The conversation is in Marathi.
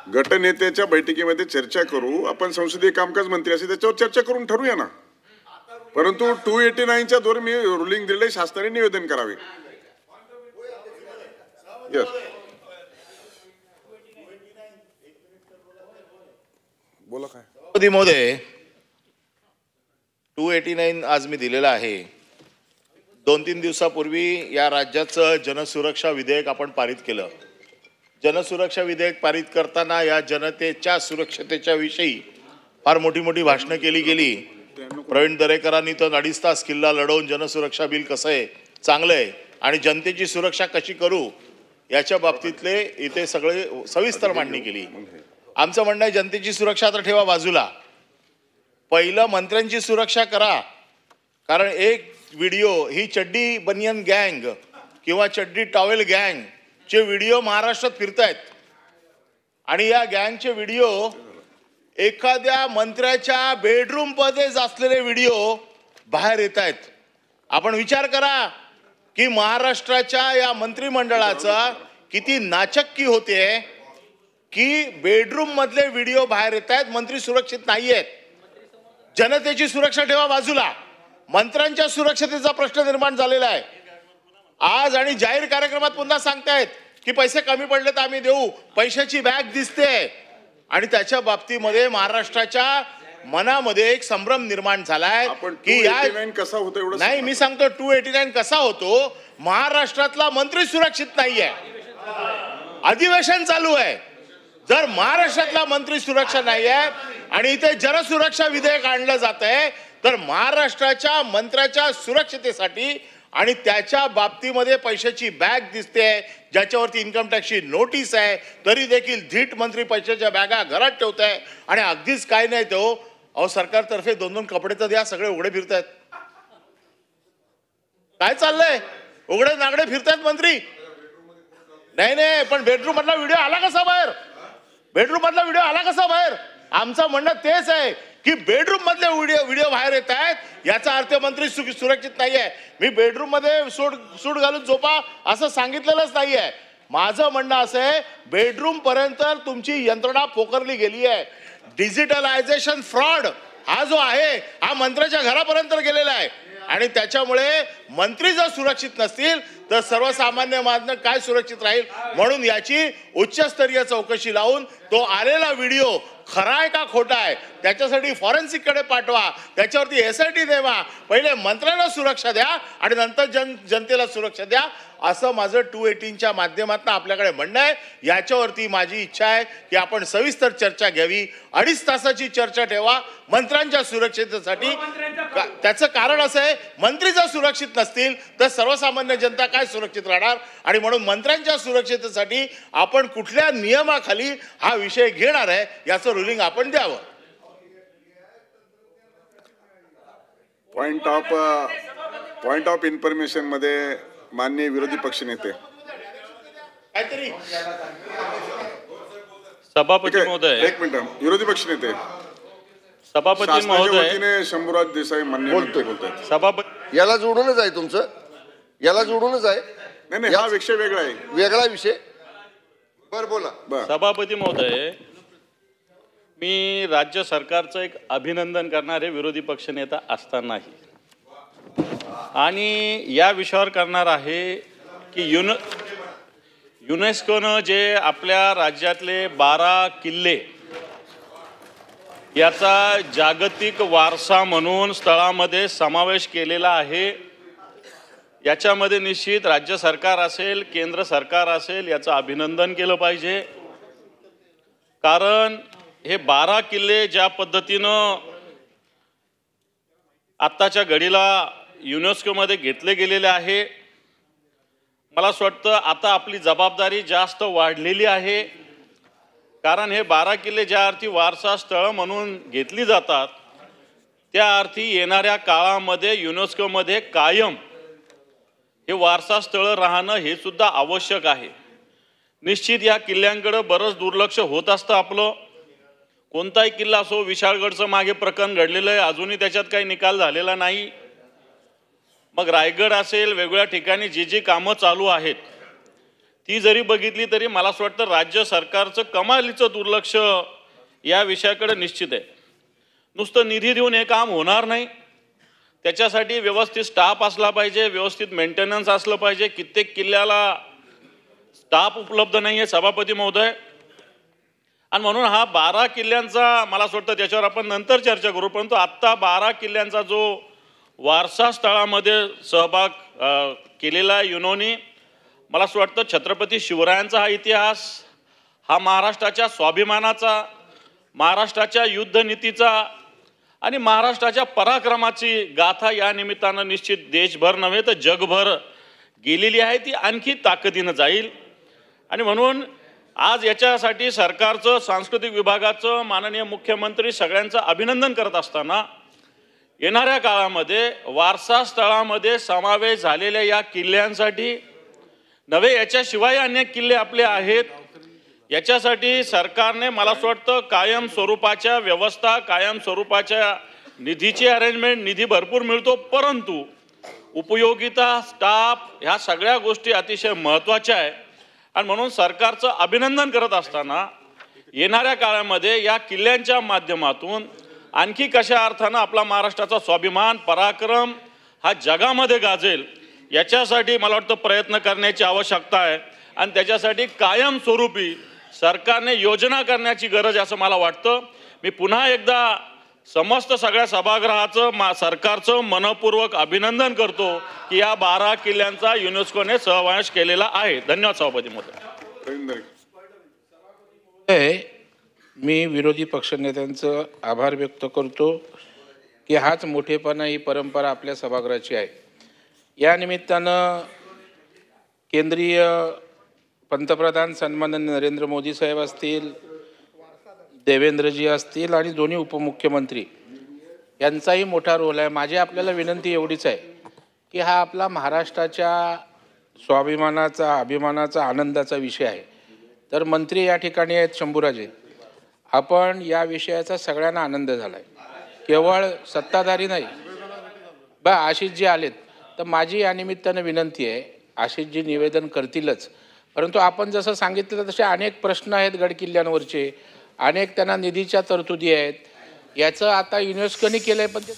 गटनेत्याच्या बैठकीमध्ये चर्चा करू. आपण संसदीय कामकाज मंत्री असे त्याच्यावर चर्चा करून ठरवूया ना. परंतु 289च्या द्वारे मी रुलिंग दिले, शासनाने निवेदन करावे. बोला काय महोदय. 289 आज मी दिलेला आहे. 2-3 दिवसापूर्वी या राज्याचं जनसुरक्षा विधेयक आपण पारित केलं. जनसुरक्षा विधेयक पारित करताना या जनतेच्या सुरक्षतेच्या विषयी फार मोठी मोठी भाषणं केली गेली. प्रवीण दरेकरांनी तर 2.5 तास किल्ला लढवून जनसुरक्षा बिल कसं आहे, चांगलं आहे आणि जनतेची सुरक्षा कशी करू याच्या बाबतीतले इथे सगळे सविस्तर मांडणी केली. आमचं म्हणणं आहे जनतेची सुरक्षा तर ठेवा बाजूला, पहिलं मंत्र्यांची सुरक्षा करा. कारण एक व्हिडिओ ही चड्डी बनियन गँग किंवा चड्डी टॉवेल गँग चे व्हिडिओ महाराष्ट्रात फिरतायत आणि या गँगचे व्हिडिओ एखाद्या मंत्र्याच्या बेडरूम मध्ये असलेले व्हिडिओ बाहेर येत आहेत. आपण विचार करा की महाराष्ट्राच्या या मंत्रिमंडळाचा किती नाचक्की होते की बेडरूम मधले व्हिडिओ बाहेर येत आहेत. मंत्री सुरक्षित नाही आहेत. जनतेची सुरक्षा ठेवा बाजूला, मंत्र्यांच्या सुरक्षतेचा प्रश्न निर्माण झालेला आहे आज. आणि जाहीर कार्यक्रमात पुन्हा सांगतायत की पैसे कमी पडले तर आम्ही देऊ, पैशाची बॅग दिसते आणि त्याच्या बाबतीमध्ये महाराष्ट्राच्या मनामध्ये एक संभ्रम निर्माण झालाय की या कसा होतो एवढं नाही. मी सांगतो 289 कसा होतो. महाराष्ट्रातला मंत्री सुरक्षित नाहीये, अधिवेशन चालू आहे. जर महाराष्ट्रातला मंत्री सुरक्षा नाही आहे आणि इथे जनसुरक्षा विधेयक आणलं जात आहे तर महाराष्ट्राच्या मंत्र्याच्या सुरक्षतेसाठी आणि त्याच्या बाबतीमध्ये पैशाची बॅग दिसते ज्याच्यावरती इन्कम टॅक्सची नोटीस आहे तरी देखील धीट मंत्री पैशाच्या बॅगा घरात ठेवत आहे. आणि अगदीच काय नाही तो अहो सरकारतर्फे 2-2 कपडे तर द्या, सगळे उघडे फिरतायत. काय चाललंय? उघडे नागडे फिरतायत मंत्री. नाही पण बेडरूम मधला व्हिडिओ आला कसा बाहेर? बेडरूम मधला व्हिडिओ आला कसा बाहेर? आमचं म्हणणं तेच आहे की बेडरूम मधले व्हिडिओ बाहेर येत आहेत याचा अर्थ मंत्री सुरक्षित नाहीये. मी बेडरूम मध्ये सूट घालून झोपा असं सांगितलेलंच नाहीये. माझं म्हणणं असं आहे बेडरूम पर्यंत तुमची यंत्रणा पोखरली गेली आहे. डिजिटलायझेशन फ्रॉड हा जो आहे हा मंत्र्याच्या घरापर्यंत गेलेला आहे आणि त्याच्यामुळे मंत्री जर सुरक्षित नसतील तर सर्वसामान्य मानव काय सुरक्षित राहील. म्हणून याची उच्चस्तरीय चौकशी लावून तो आलेला व्हिडिओ खरा आहे का खोटा आहे त्याच्यासाठी फॉरेन्सिक कडे पाठवा, त्याच्यावरती SIT देवा. पहिले मंत्र्यांना सुरक्षा द्या आणि नंतर जनतेला सुरक्षा द्या असं माझं 218च्या माध्यमातून आपल्याकडे म्हणणं आहे. याच्यावरती माझी इच्छा आहे की आपण सविस्तर चर्चा घ्यावी. 2.5 तासाची चर्चा ठेवा मंत्र्यांच्या सुरक्षेसाठी. त्याचं कारण असं आहे मंत्री जर सुरक्षित नसतील तर सर्वसामान्य जनता काय सुरक्षित राहणार. आणि म्हणून मंत्र्यांच्या सुरक्षेसाठी आपण कुठल्या नियमाखाली हा विषय घेणार आहे याचं रुलिंग आपण द्यावं. पॉइंट ऑफ इन्फॉर्मेशन मध्ये माननीय विरोधी पक्षनेते काहीतरी सभापती महोदय. एक मिनिट. विरोधी पक्षनेते सभापती महोदय शंभूराज देसाई मान्य बोलतात. सभापती याला जोडूनच आहे तुमचं, याला जोडूनच आहे. नाही हा विषय वेगळा आहे, वेगळा विषय. बरं बोला. सभापती महोदय, मी राज्य सरकारचं एक अभिनंदन करणारे विरोधी पक्षनेता असतानाही आणि या विषयावर करणार आहे की युनेस्कोनं जे आपल्या राज्यातले 12 किल्ले याचा जागतिक वारसा म्हणून स्थळामध्ये समावेश केलेला आहे. याच्यामध्ये निश्चित राज्य सरकार असेल केंद्र सरकार असेल याचं अभिनंदन केलं पाहिजे. कारण हे 12 किल्ले ज्या पद्धतीनं आत्ताच्या घडीला युनेस्कोमध्ये घेतले गेलेले आहे मला असं वाटतं आता आपली जबाबदारी जास्त वाढलेली आहे. कारण हे 12 किल्ले ज्या अर्थी वारसा स्थळ म्हणून घेतली जातात त्या अर्थी येणाऱ्या काळामध्ये युनेस्कोमध्ये कायम हे वारसा स्थळ राहणं हे सुद्धा आवश्यक आहे. निश्चित या किल्ल्यांकडे बरंच दुर्लक्ष होत असतं आपलं. कोणताही किल्ला असो, विशाळगडचं मागे प्रकरण घडलेलं आहे अजूनही त्याच्यात काही निकाल झालेला नाही. मग रायगड असेल वेगवेगळ्या ठिकाणी जी कामं चालू आहेत ती जरी बघितली तरी मला असं वाटतं राज्य सरकारचं कमालीचं दुर्लक्ष या विषयाकडे निश्चित आहे. नुसतं निधी देऊन हे काम होणार नाही. त्याच्यासाठी व्यवस्थित स्टाफ असला पाहिजे, व्यवस्थित मेंटेनन्स असलं पाहिजे. कित्येक किल्ल्याला स्टाफ उपलब्ध नाही आहे सभापती महोदय. आणि म्हणून हा 12 किल्ल्यांचा मला असं वाटतं त्याच्यावर आपण नंतर चर्चा करू, परंतु आत्ता 12 किल्ल्यांचा जो वारसा स्थळामध्ये सहभाग केलेला युनोनी, मला असं वाटतं छत्रपती शिवरायांचा हा इतिहास, हा महाराष्ट्राच्या स्वाभिमानाचा, महाराष्ट्राच्या युद्धनीतीचा आणि महाराष्ट्राच्या पराक्रमाची गाथा या निमित्तानं निश्चित देशभर नव्हे तर जगभर गेलेली आहे. ती आणखी ताकदीनं जाईल. आणि म्हणून आज याच्यासाठी सरकारचं, सांस्कृतिक विभागाचं, माननीय मुख्यमंत्री सगळ्यांचं अभिनंदन करत असताना येणाऱ्या काळामध्ये वारसा स्थळामध्ये समावेश झालेल्या या किल्ल्यांसाठी नव्हे, याच्याशिवाय अनेक किल्ले आपले आहेत, याच्यासाठी सरकारने मला असं वाटतं कायम स्वरूपाच्या व्यवस्था, कायम स्वरूपाच्या निधीची अरेंजमेंट, निधी भरपूर मिळतो, परंतु उपयोगिता, स्टाफ ह्या सगळ्या गोष्टी अतिशय महत्त्वाच्या आहे. आणि म्हणून सरकारचं अभिनंदन करत असताना येणाऱ्या काळामध्ये या किल्ल्यांच्या माध्यमातून आणखी कशा अर्थानं आपला महाराष्ट्राचा स्वाभिमान, पराक्रम हा जगामध्ये गाजेल, याच्यासाठी मला वाटतं प्रयत्न करण्याची आवश्यकता आहे. आणि त्याच्यासाठी कायमस्वरूपी सरकारने योजना करण्याची गरज असं मला वाटतं. मी पुन्हा एकदा समस्त सगळ्या सभागृहाचं, सरकारचं मनपूर्वक अभिनंदन करतो की या 12 किल्ल्यांचा युनेस्कोने सहवास केलेला आहे. धन्यवाद सभापती महोदय. मी विरोधी पक्षनेत्यांचं आभार व्यक्त करतो की हाच मोठेपणा, ही परंपरा आपल्या सभागृहाची आहे. या निमित्तानं केंद्रीय पंतप्रधान सन्माननीय नरेंद्र मोदी साहेब असतील, देवेंद्रजी असतील आणि दोन्ही उपमुख्यमंत्री यांचाही मोठा रोल आहे. माझी आपल्याला विनंती एवढीच आहे की हा आपला महाराष्ट्राच्या स्वाभिमानाचा, अभिमानाचा, आनंदाचा विषय आहे. तर मंत्री या ठिकाणी आहेत, शंभूराजे, आपण या विषयाचा सगळ्यांना आनंद झाला आहे, केवळ सत्ताधारी नाही. आशिषजी आलेत तर माझी या निमित्तानं विनंती आहे, आशिषजी निवेदन करतीलच, परंतु आपण जसं सांगितलं तसे अनेक प्रश्न आहेत गडकिल्ल्यांवरचे, अनेक त्यांना निधीच्या तरतुदी आहेत. याचं आता युनेस्कोने केलं आहे, पण ते